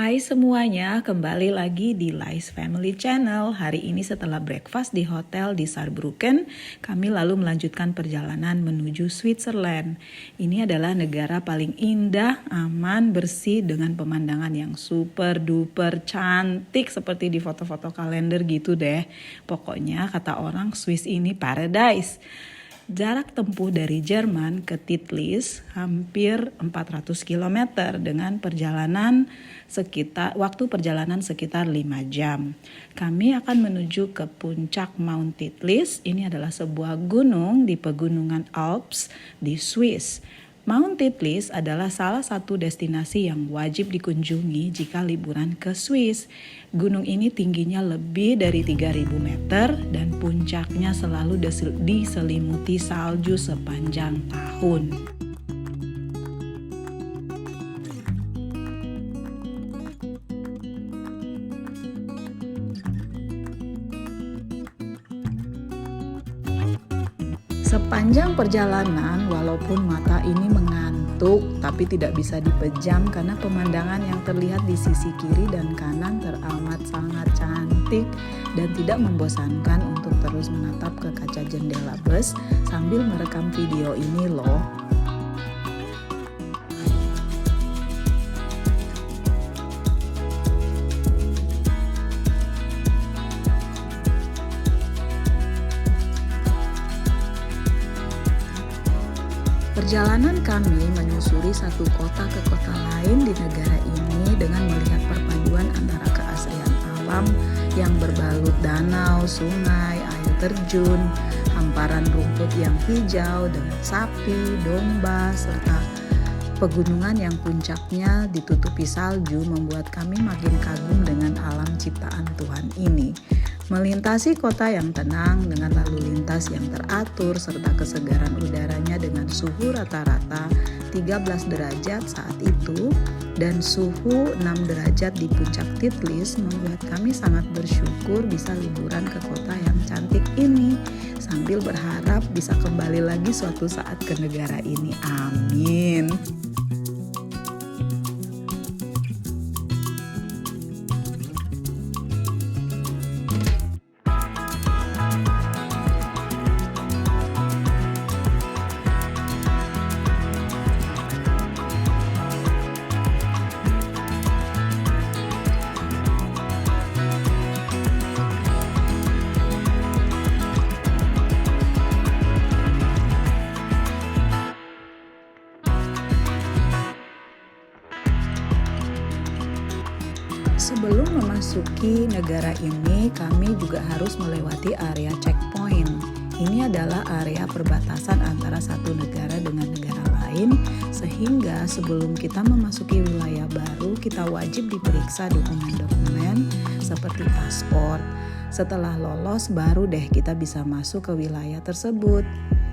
Hai semuanya, kembali lagi di Lais Family Channel. Hari ini setelah breakfast di hotel di Saarbrücken, kami lalu melanjutkan perjalanan menuju Switzerland. Ini adalah negara paling indah, aman, bersih dengan pemandangan yang super duper cantik seperti di foto-foto kalender gitu deh. Pokoknya kata orang Swiss ini paradise. Jarak tempuh dari Jerman ke Titlis hampir 400 km dengan waktu perjalanan sekitar 5 jam. Kami akan menuju ke puncak Mount Titlis. Ini adalah sebuah gunung di pegunungan Alps di Swiss. Mount Titlis adalah salah satu destinasi yang wajib dikunjungi jika liburan ke Swiss. Gunung ini tingginya lebih dari 3.000 meter dan puncaknya selalu diselimuti salju sepanjang tahun. Sepanjang perjalanan, walaupun mata ini mengantuk, tapi tidak bisa dipejam karena pemandangan yang terlihat di sisi kiri dan kanan teramat sangat cantik dan tidak membosankan untuk terus menatap ke kaca jendela bus sambil merekam video ini loh. Perjalanan kami menyusuri satu kota ke kota lain di negara ini dengan melihat perpaduan antara keasrian alam yang berbalut danau, sungai, air terjun, hamparan rumput yang hijau dengan sapi, domba, serta pegunungan yang puncaknya ditutupi salju membuat kami makin kagum dengan alam ciptaan Tuhan ini. Melintasi kota yang tenang dengan lalu lintas yang teratur serta kesegaran udaranya dengan suhu rata-rata 13 derajat saat itu dan suhu 6 derajat di puncak Titlis membuat kami sangat bersyukur bisa liburan ke kota yang cantik ini sambil berharap bisa kembali lagi suatu saat ke negara ini. Amin. Sebelum memasuki negara ini, kami juga harus melewati area checkpoint. Ini adalah area perbatasan antara satu negara dengan negara lain, sehingga sebelum kita memasuki wilayah baru, kita wajib diperiksa dokumen-dokumen seperti paspor. Setelah lolos, baru deh kita bisa masuk ke wilayah tersebut.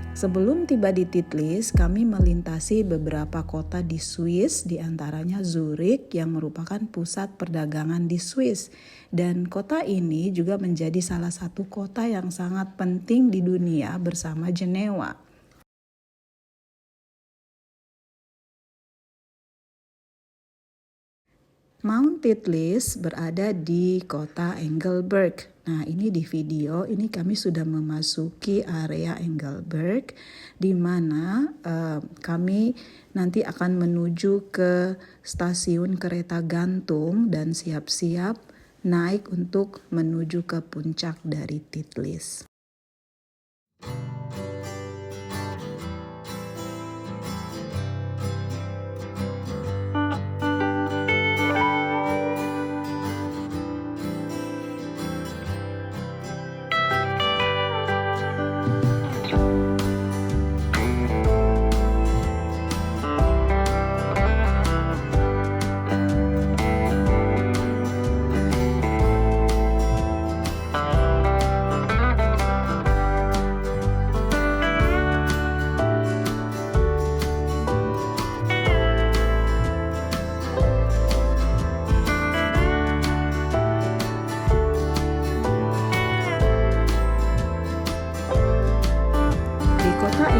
Sebelum tiba di Titlis, kami melintasi beberapa kota di Swiss, diantaranya Zurich yang merupakan pusat perdagangan di Swiss. Dan kota ini juga menjadi salah satu kota yang sangat penting di dunia bersama Jenewa. Mount Titlis berada di kota Engelberg. Nah, ini di video ini kami sudah memasuki area Engelberg di mana kami nanti akan menuju ke stasiun kereta gantung dan siap-siap naik untuk menuju ke puncak dari Titlis.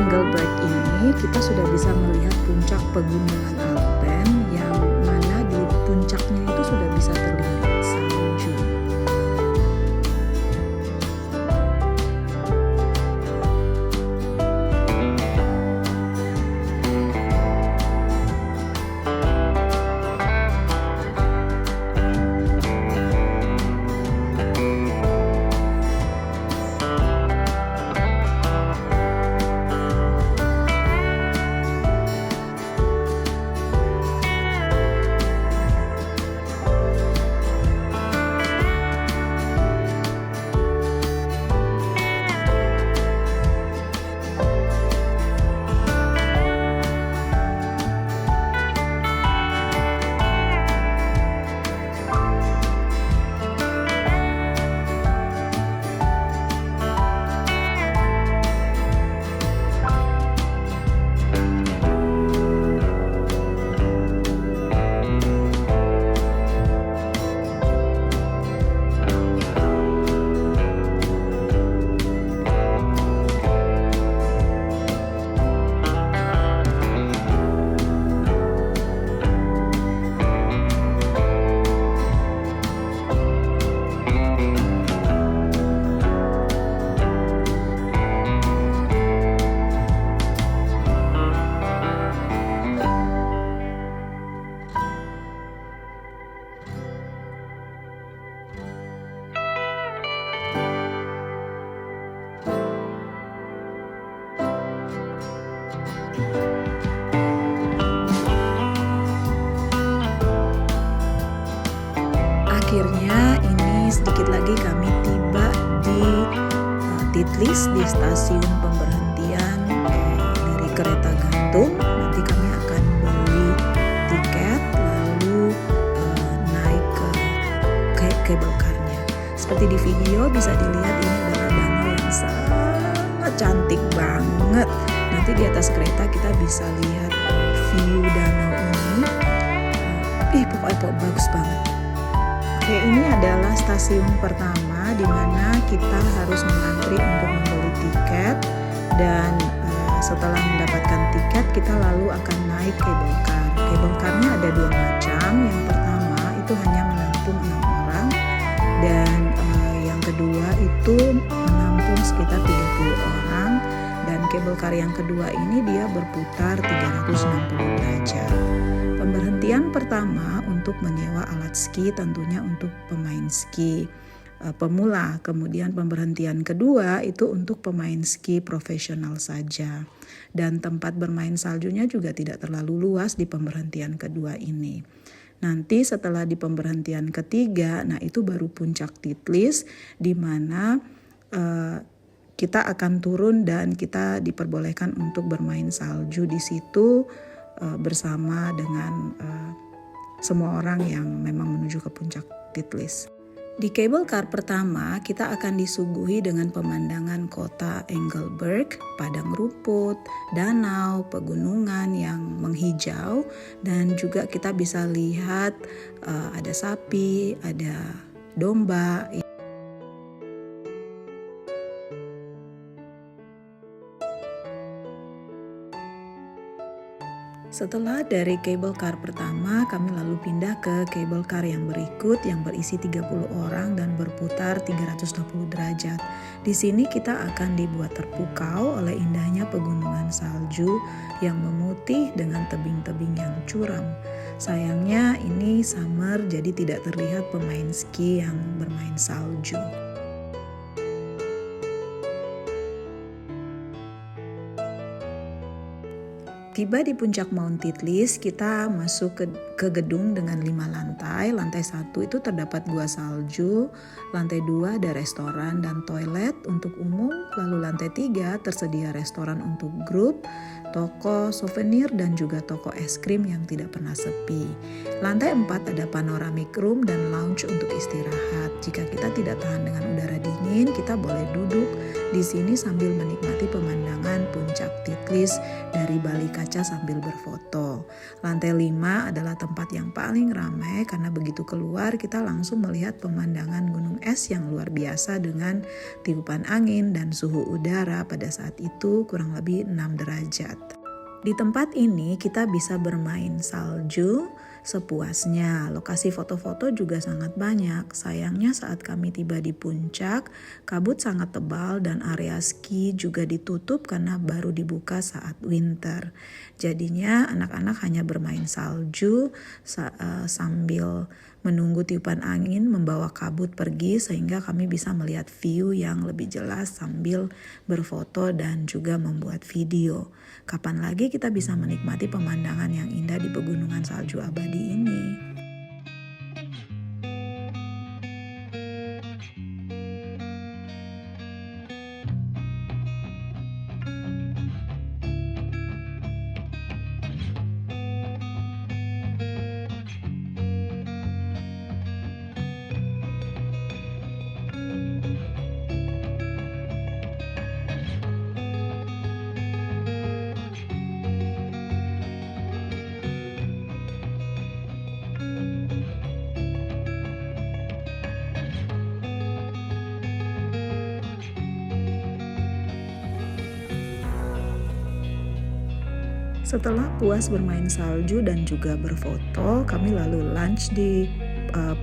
Engelberg ini kita sudah bisa melihat puncak pegunungan Alpen yang mana di puncaknya itu sudah Akhirnya ini sedikit lagi kami tiba di Titlis, di stasiun pemberhentian dari kereta gantung. Nanti kami akan beli tiket lalu naik ke cable car-nya. Seperti di video bisa dilihat ini adalah danau yang sangat cantik banget. Nanti di atas kereta kita bisa lihat view danau ini. Pokoknya bagus banget. Oke, ini adalah stasiun pertama di mana kita harus mengantri untuk membeli tiket, dan setelah mendapatkan tiket kita lalu akan naik cable car. Cable car-nya ada 2 macam. Yang pertama itu hanya menampung 6 orang, dan yang kedua itu menampung sekitar 30 orang. Dan cable car yang kedua ini dia berputar 360 derajat. Pemberhentian pertama untuk menyewa alat ski, tentunya untuk pemain ski pemula. Kemudian pemberhentian kedua itu untuk pemain ski profesional saja. Dan tempat bermain saljunya juga tidak terlalu luas di pemberhentian kedua ini. Nanti setelah di pemberhentian ketiga, nah itu baru puncak Titlis, di mana kita akan turun dan kita diperbolehkan untuk bermain salju di situ bersama dengan semua orang yang memang menuju ke puncak Titlis. Di cable car pertama kita akan disuguhi dengan pemandangan kota Engelberg, padang rumput, danau, pegunungan yang menghijau, dan juga kita bisa lihat ada sapi, ada domba. Setelah dari cable car pertama, kami lalu pindah ke cable car yang berikut yang berisi 30 orang dan berputar 360 derajat. Di sini kita akan dibuat terpukau oleh indahnya pegunungan salju yang memutih dengan tebing-tebing yang curam. Sayangnya ini summer, jadi tidak terlihat pemain ski yang bermain salju. Tiba di puncak Mount Titlis, kita masuk ke gedung dengan 5 lantai. Lantai 1 itu terdapat gua salju, lantai 2 ada restoran dan toilet untuk umum, lalu lantai 3 tersedia restoran untuk grup, toko souvenir dan juga toko es krim yang tidak pernah sepi. Lantai 4 ada panoramic room dan lounge untuk istirahat. Jika kita tidak tahan dengan udara dingin, kita boleh duduk di sini sambil menikmati pemandangan puncak Titlis dari balik kaca sambil berfoto. Lantai 5 adalah tempat yang paling ramai karena begitu keluar kita langsung melihat pemandangan gunung es yang luar biasa dengan tiupan angin dan suhu udara pada saat itu kurang lebih 6 derajat. Di tempat ini kita bisa bermain salju sepuasnya. Lokasi foto-foto juga sangat banyak. Sayangnya saat kami tiba di puncak, kabut sangat tebal dan area ski juga ditutup karena baru dibuka saat winter. Jadinya anak-anak hanya bermain salju sambil menunggu tiupan angin membawa kabut pergi, sehingga kami bisa melihat view yang lebih jelas sambil berfoto dan juga membuat video. Kapan lagi kita bisa menikmati pemandangan yang indah di pegunungan salju abadi ini? Setelah puas bermain salju dan juga berfoto, kami lalu lunch di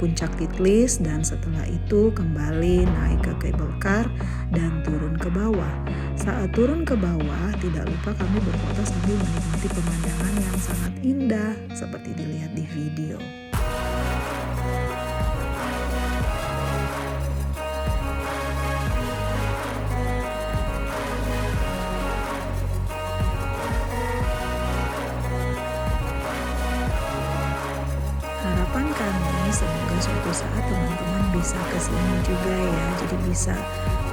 puncak Titlis, dan setelah itu kembali naik ke cable car dan turun ke bawah. Saat turun ke bawah, tidak lupa kami berfoto sambil menikmati pemandangan yang sangat indah seperti dilihat di video. Harapan kami semoga suatu saat teman-teman bisa ke sini juga ya. Jadi bisa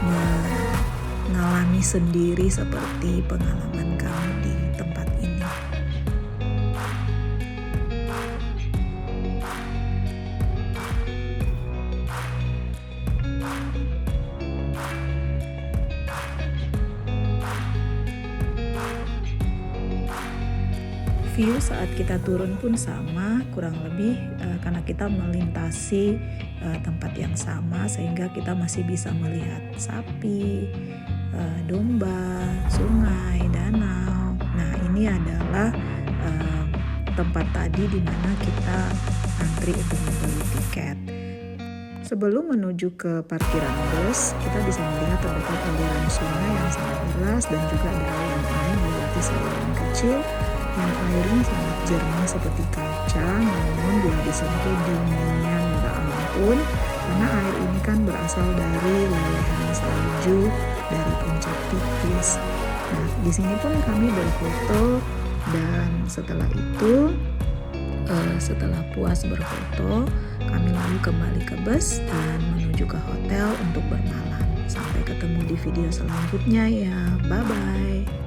mengalami sendiri seperti pengalaman kamu di tempat ini. View saat kita turun pun sama, kurang lebih karena kita melintasi tempat yang sama sehingga kita masih bisa melihat sapi, domba, sungai, danau. Nah, ini adalah tempat tadi di mana kita antri untuk membeli tiket. Sebelum menuju ke parkiran bus, kita bisa melihat terdapat aliran sungai yang sangat deras dan juga ada aliran air melewati saluran kecil yang airnya sangat jernih seperti kaca, namun bila disentuh dinginnya minta ampun karena air ini kan berasal dari lelehan salju dari puncak tipis. Nah, di sini pun kami berfoto dan setelah itu setelah puas berfoto, kami lalu kembali ke bus dan menuju ke hotel untuk bermalam. Sampai ketemu di video selanjutnya ya. Bye bye.